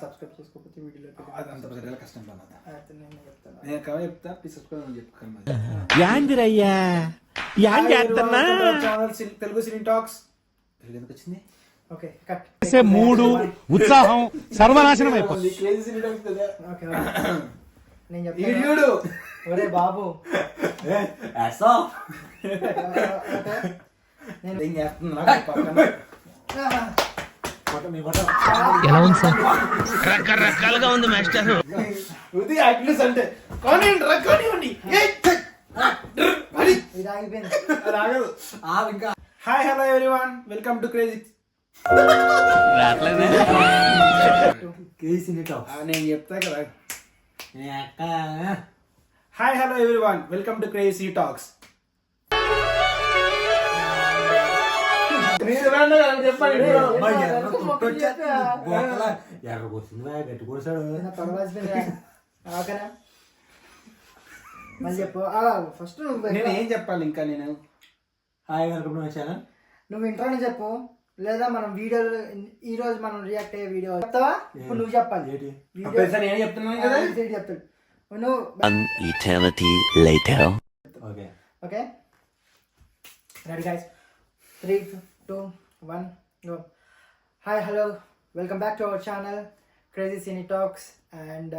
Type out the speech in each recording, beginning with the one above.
Subscribe చేసుకోకపోతే వీడియోలోకి కష్టం తెలుగు సినీ టాక్స్ ఎందుకు వచ్చింది? మూడు ఉత్సాహం సర్వనాశనం అయిపోతుంది. నేను చెప్తాను. ఒరే బాబు ఎలా ఉంది సార్? రకరకాలుగా ఉంది మాస్టర్. అంటే hi hello everyone, welcome to crazy నేను చెప్తా కదా. Hi hello everyone, welcome to crazy talks. First నేను ఏం చెప్పాలి ఇంకా? నేను hi welcome to my channel. నువ్వు ఇంట్లోనే చెప్పు, లేదా మనం వీడియోలు ఈ రోజు మనం రియాక్ట్ అయ్యే వీడియో చెప్తావా? ఇప్పుడు నువ్వు చెప్పాలి. నేను చెప్తున్నాను కదా, చెప్తాడు నువ్వు. Okay ready guys, 3, 2, 1 go. Hi hello, welcome back to our channel Crazy Cine Talks and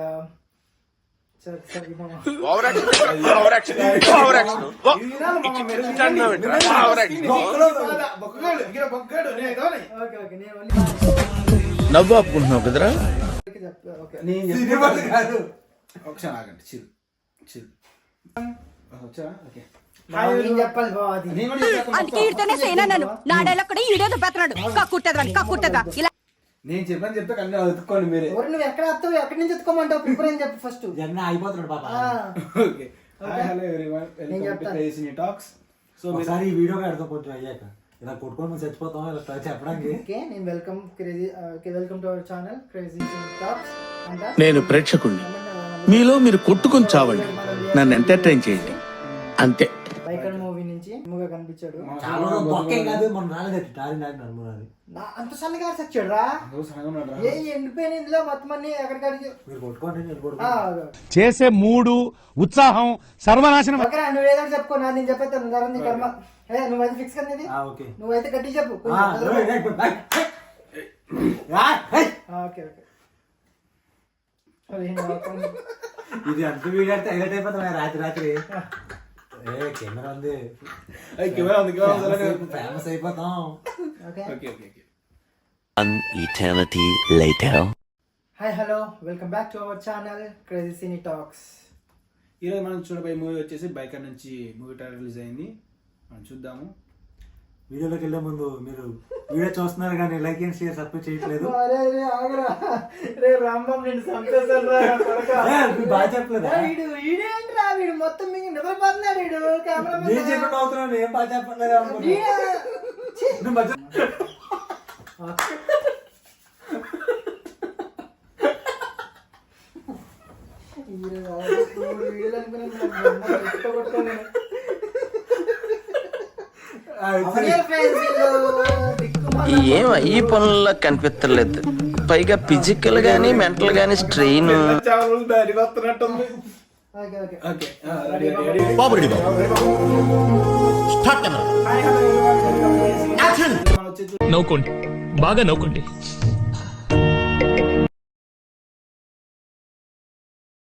నవ్వు ఆపుకుంటున్నావు కదరా? ఒకసారి ఆగండి, చిల్ చిల్. నేను చెప్పని చెప్తే కన్నా వెతుక్కోండి మీరే. నువ్వు ఎక్కడ వస్తావు, ఎక్కడి నుంచి ఎత్తుకోమంటావు? ప్రిపేర్ అని చెప్పు ఫస్ట్. అయిపోతున్నాడు పాప. Okay hi hello everyone, welcome to crazy cine talks. So ఒకసారి ఈ వీడియో కడతా కొంచెం అయ్యాక ఇలా కొట్టుకొని చచ్చిపోతాం ఇలా చెప్పడానికి. ఓకే నేను welcome to our channel crazy cine talks. నేను ప్రేక్షకుడిని, మీలో మీరు కొట్టుకొని చావండి, నన్ను ఎంటర్టైన్ చేయండి అంతే. బైకర్ మూవీ నుంచి మూగా కనిపించాడు. అంత సన్నగా వచ్చాడు రా, ఎండిపోయిన ఇందులో మొత్తం అన్ని ఎక్కడికడికి చేసే మూడు ఉత్సాహం సర్వనాశనం. నువ్వు ఏదో చెప్పుకో, నేను చెప్పేస్తాను. కర్మ నువ్వైతే ఫిక్స్ కదా, నువ్వైతే గట్టి చెప్పు. ఓకే ఓకే ఇది అంత వీడియో అంటే హైలైట్ అయిపోతాం రాత్రి. కెమెరా ఉంది, ఫేమస్ అయిపోతాం. Hi hello welcome back to our channel crazy cine talks. ఈరోజు మనం చూడబోయే మూవీ వచ్చేసి బైకర్ నుంచి మూవీ టైటిల్ రిలీజ్ అయింది, మనం చూద్దాము. వీడియోలోకి వెళ్ళే ముందు మీరు వీడియో చూస్తున్నారు కానీ లైక్ అండ్ షేర్ సబ్స్క్రైబ్ చేయట్లేదు. బాగా చెప్పలేదు మొత్తం నిద్రపోతున్నాడు. నేను చెప్పిన అవుతున్నాను, ఏం బాగా చెప్పట్లేదు. ఏం ఈ పనుల్లో కనిపించలేదు, పైగా ఫిజికల్ గానీ మెంటల్ గానీ స్ట్రెయిన్. నవ్వుకోండి, బాగా నవ్వుకోండి.